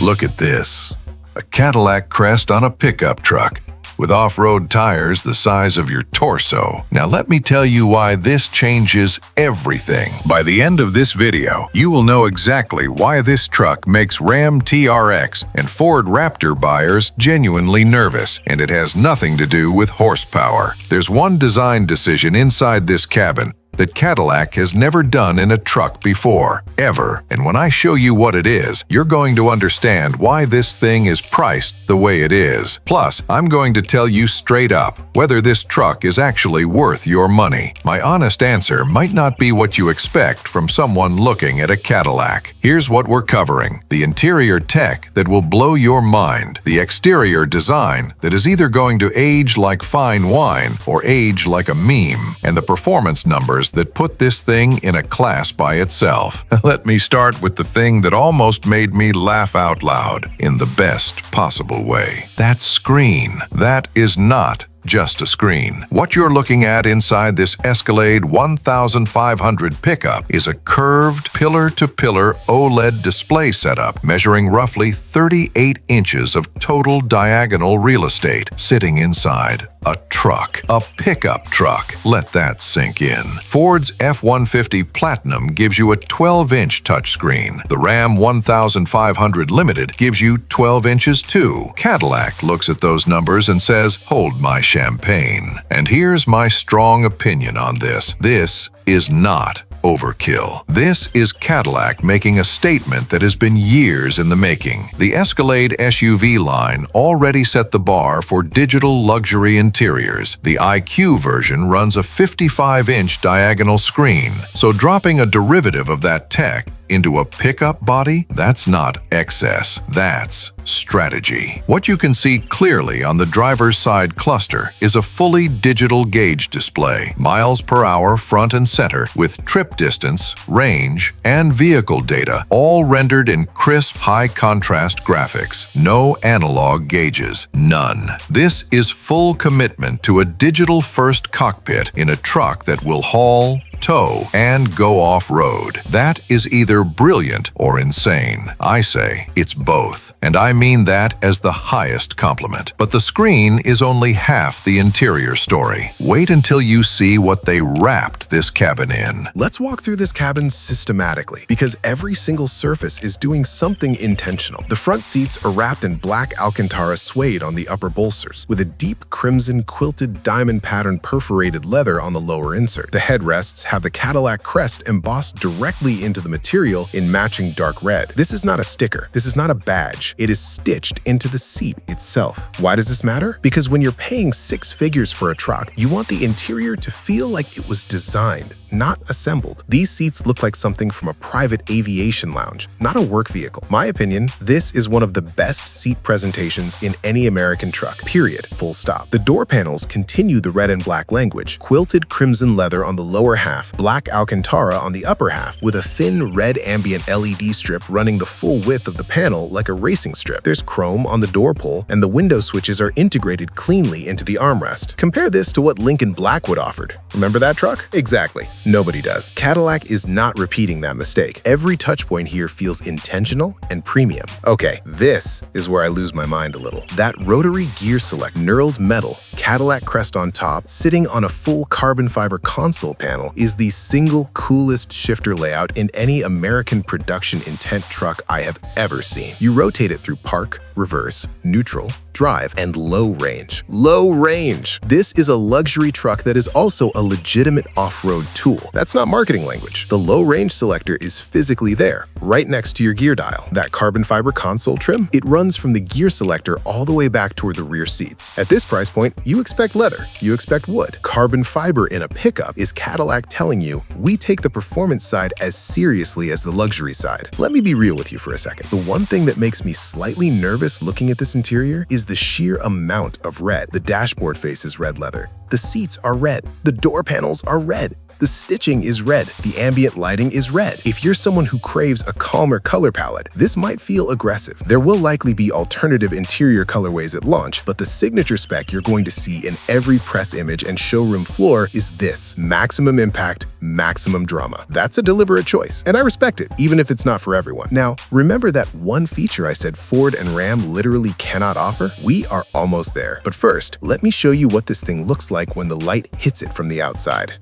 Look at this. A Cadillac Crest on a pickup truck, with off-road tires the size of your torso. Now let me tell you why this changes everything. By the end of this video, you will know exactly why this truck makes Ram TRX and Ford Raptor buyers genuinely nervous, and it has nothing to do with horsepower. There's one design decision inside this cabin that Cadillac has never done in a truck before, ever. And when I show you what it is, you're going to understand why this thing is priced the way it is. Plus, I'm going to tell you straight up whether this truck is actually worth your money. My honest answer might not be what you expect from someone looking at a Cadillac. Here's what we're covering: the interior tech that will blow your mind, the exterior design that is either going to age like fine wine or age like a meme, and the performance numbers that put this thing in a class by itself. Let me start with the thing that almost made me laugh out loud in the best possible way. That screen. That is not just a screen. What you're looking at inside this Escalade 1500 pickup is a curved pillar-to-pillar OLED display setup measuring roughly 38 inches of total diagonal real estate sitting inside a truck. A pickup truck. Let that sink in. Ford's F-150 Platinum gives you a 12-inch touchscreen. The Ram 1500 Limited gives you 12 inches too. Cadillac looks at those numbers and says, "Hold my champagne." And here's my strong opinion on this. This is not overkill. This is Cadillac making a statement that has been years in the making. The Escalade SUV line already set the bar for digital luxury interiors. The IQ version runs a 55-inch diagonal screen, so dropping a derivative of that tech into a pickup body, that's not excess, that's strategy. What you can see clearly on the driver's side cluster is a fully digital gauge display, miles per hour front and center, with trip distance, range, and vehicle data, all rendered in crisp, high-contrast graphics. No analog gauges, none. This is full commitment to a digital-first cockpit in a truck that will haul, tow, and go off-road. That is either brilliant or insane. I say it's both, and I mean that as the highest compliment. But the screen is only half the interior story. Wait until you see what they wrapped this cabin in. Let's walk through this cabin systematically, because every single surface is doing something intentional. The front seats are wrapped in black Alcantara suede on the upper bolsters, with a deep crimson quilted diamond pattern perforated leather on the lower insert. The headrests have the Cadillac crest embossed directly into the material in matching dark red. This is not a sticker. This is not a badge. It is stitched into the seat itself. Why does this matter? Because when you're paying 6 figures for a truck, you want the interior to feel like it was designed, not assembled. These seats look like something from a private aviation lounge, not a work vehicle. My opinion, this is one of the best seat presentations in any American truck, period, full stop. The door panels continue the red and black language, quilted crimson leather on the lower half, black Alcantara on the upper half, with a thin red ambient LED strip running the full width of the panel like a racing strip. There's chrome on the door pull, and the window switches are integrated cleanly into the armrest. Compare this to what Lincoln Blackwood offered. Remember that truck? Exactly. Nobody does. Cadillac is not repeating that mistake. Every touchpoint here feels intentional and premium. Okay, this is where I lose my mind a little. That rotary gear select knurled metal, Cadillac crest on top, sitting on a full carbon fiber console panel, is the single coolest shifter layout in any American production intent truck I have ever seen. You rotate it through park, reverse, neutral, drive, and low range. Low range! This is a luxury truck that is also a legitimate off-road tool. That's not marketing language. The low range selector is physically there, right next to your gear dial. That carbon fiber console trim, it runs from the gear selector all the way back toward the rear seats. At this price point, you expect leather, you expect wood. Carbon fiber in a pickup is Cadillac telling you, we take the performance side as seriously as the luxury side. Let me be real with you for a second. The one thing that makes me slightly nervous looking at this interior is the sheer amount of red. The dashboard face is red leather. The seats are red. The door panels are red. The stitching is red. The ambient lighting is red. If you're someone who craves a calmer color palette, this might feel aggressive. There will likely be alternative interior colorways at launch, but the signature spec you're going to see in every press image and showroom floor is this: maximum impact, maximum drama. That's a deliberate choice, and I respect it, even if it's not for everyone. Now, remember that one feature I said Ford and Ram literally cannot offer? We are almost there. But first, let me show you what this thing looks like when the light hits it from the outside.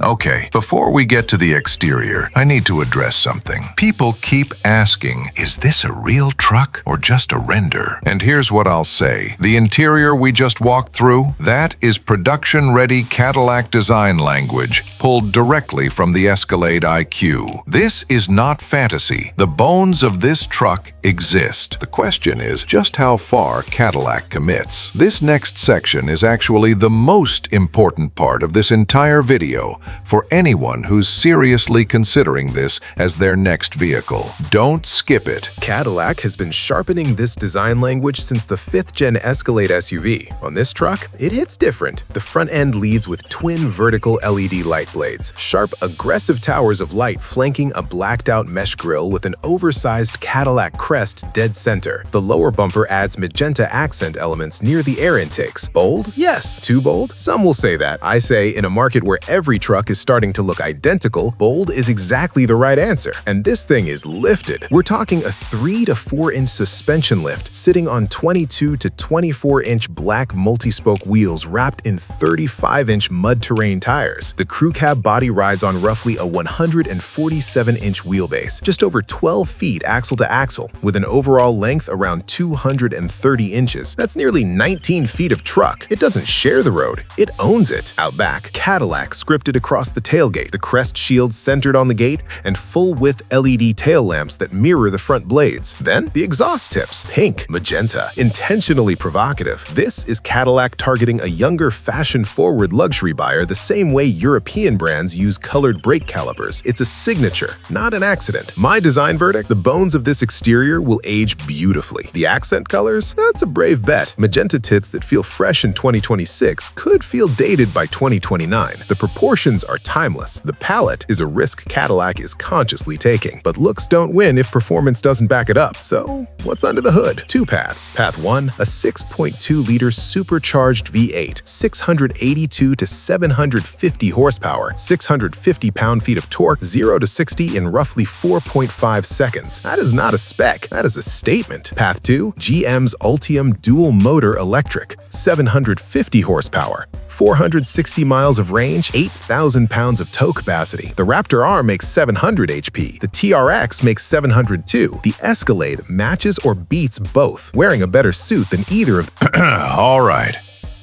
Okay, before we get to the exterior, I need to address something. People keep asking, is this a real truck or just a render? And here's what I'll say. The interior we just walked through, that is production-ready Cadillac design language pulled directly from the Escalade IQ. This is not fantasy. The bones of this truck exist. The question is just how far Cadillac commits. This next section is actually the most important part of this entire video for anyone who's seriously considering this as their next vehicle. Don't skip it. Cadillac has been sharpening this design language since the 5th-gen Escalade SUV. On this truck, it hits different. The front end leads with twin vertical LED light blades, sharp, aggressive towers of light flanking a blacked-out mesh grille with an oversized Cadillac crest dead center. The lower bumper adds magenta accent elements near the air intakes. Bold? Yes. Too bold? Some will say that. I say, in a market where every truck is starting to look identical, bold is exactly the right answer. And this thing is lifted. We're talking a 3 to 4 inch suspension lift sitting on 22 to 24 inch black multi-spoke wheels wrapped in 35-inch mud terrain tires. The crew cab body rides on roughly a 147-inch wheelbase, just over 12 feet axle to axle, with an overall length around 230 inches. That's nearly 19 feet of truck. It doesn't share the road, it owns it. Out back, Cadillac scripted across the tailgate, the crest shield centered on the gate, and full-width LED tail lamps that mirror the front blades. Then, the exhaust tips. Pink, magenta, intentionally provocative. This is Cadillac targeting a younger, fashion-forward luxury buyer the same way European brands use colored brake calipers. It's a signature, not an accident. My design verdict? The bones of this exterior will age beautifully. The accent colors? That's a brave bet. Magenta tits that feel fresh in 2026 could feel dated by 2029. The proportions are timeless. The palette is a risk Cadillac is consciously taking. But looks don't win if performance doesn't back it up. So, what's under the hood? Two paths. Path 1, a 6.2-liter supercharged V8, 682 to 750 horsepower, 650 pound-feet of torque, 0 to 60 in roughly 4.5 seconds. That is not a spec, that is a statement. Path 2, GM's Ultium dual-motor electric, 750 horsepower, 460 miles of range, 8,000 pounds of tow capacity. The Raptor R makes 700 HP. The TRX makes 702. The Escalade matches or beats both, wearing a better suit than either of them. All right.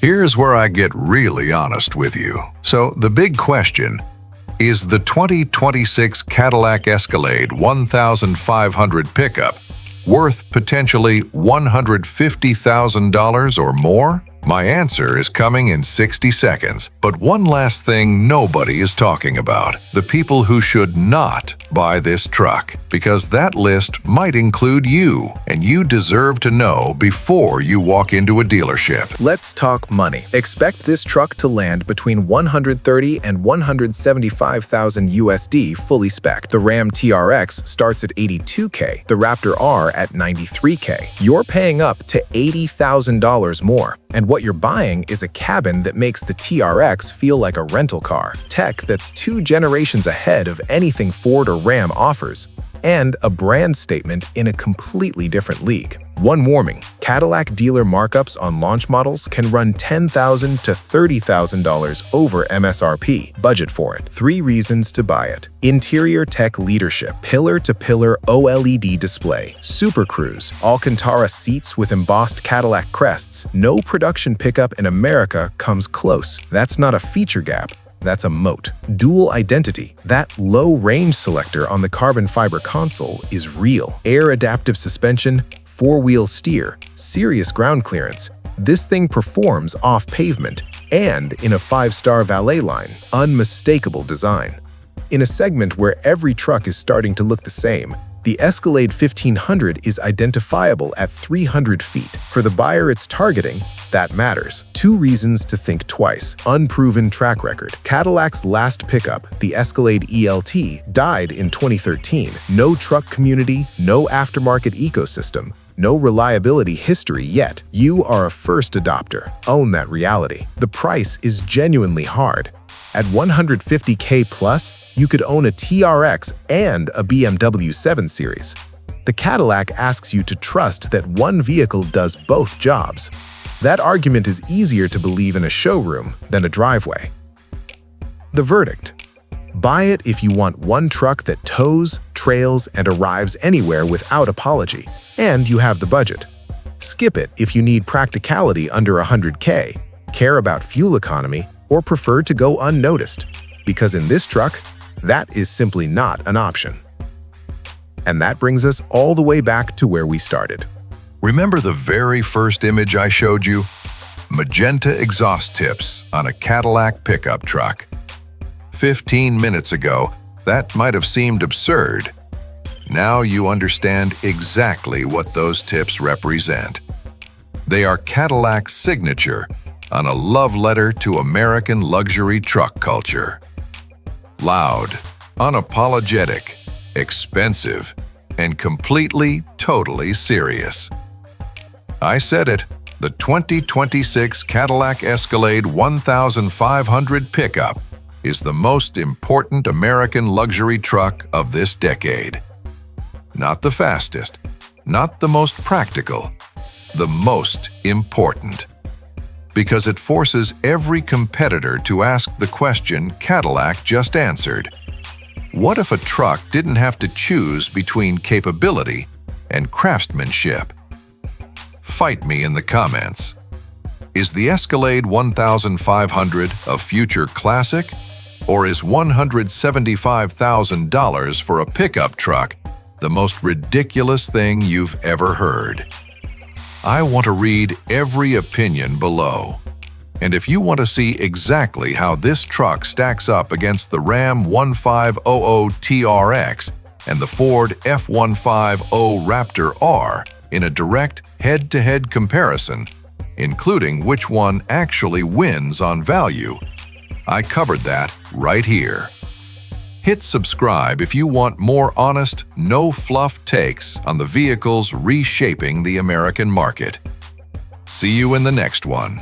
Here's where I get really honest with you. So the big question, is the 2026 Cadillac Escalade 1500 pickup worth potentially $150,000 or more? My answer is coming in 60 seconds. But one last thing nobody is talking about. The people who should not buy this truck. Because that list might include you, and you deserve to know before you walk into a dealership. Let's talk money. Expect this truck to land between $130,000 and $175,000 USD fully spec'd. The Ram TRX starts at $82K, the Raptor R at $93K. You're paying up to $80,000 more. And what you're buying is a cabin that makes the TRX feel like a rental car, tech that's 2 generations ahead of anything Ford or Ram offers, and a brand statement in a completely different league. One warning, Cadillac dealer markups on launch models can run $10,000 to $30,000 over MSRP. Budget for it. 3 reasons to buy it. Interior tech leadership, pillar-to-pillar OLED display, Super Cruise, Alcantara seats with embossed Cadillac crests. No production pickup in America comes close. That's not a feature gap. That's a moat. Dual identity. That low-range selector on the carbon fiber console is real. Air adaptive suspension, 4-wheel steer, serious ground clearance. This thing performs off pavement and in a 5-star valet line. Unmistakable design. In a segment where every truck is starting to look the same, the Escalade 1500 is identifiable at 300 feet. For the buyer it's targeting, that matters. 2 reasons to think twice. Unproven track record. Cadillac's last pickup, the Escalade ELT, died in 2013. No truck community, no aftermarket ecosystem, no reliability history yet. You are a first adopter. Own that reality. The price is genuinely hard. At $150K plus, you could own a TRX and a BMW 7 Series. The Cadillac asks you to trust that one vehicle does both jobs. That argument is easier to believe in a showroom than a driveway. The verdict: buy it if you want one truck that tows, trails, and arrives anywhere without apology, and you have the budget. Skip it if you need practicality under $100K, care about fuel economy, or prefer to go unnoticed, because in this truck, that is simply not an option. And that brings us all the way back to where we started. Remember the very first image I showed you? Magenta exhaust tips on a Cadillac pickup truck. 15 minutes ago, that might have seemed absurd. Now you understand exactly what those tips represent. They are Cadillac's signature on a love letter to American luxury truck culture. Loud, unapologetic, expensive, and completely, totally serious. I said it, the 2026 Cadillac Escalade 1500 pickup is the most important American luxury truck of this decade. Not the fastest, not the most practical, the most important. Because it forces every competitor to ask the question Cadillac just answered. What if a truck didn't have to choose between capability and craftsmanship? Fight me in the comments. Is the Escalade 1500 a future classic? Or is $175,000 for a pickup truck the most ridiculous thing you've ever heard? I want to read every opinion below. And if you want to see exactly how this truck stacks up against the Ram 1500 TRX and the Ford F-150 Raptor R in a direct head-to-head comparison, including which one actually wins on value, I covered that right here. Hit subscribe if you want more honest, no-fluff takes on the vehicles reshaping the American market. See you in the next one.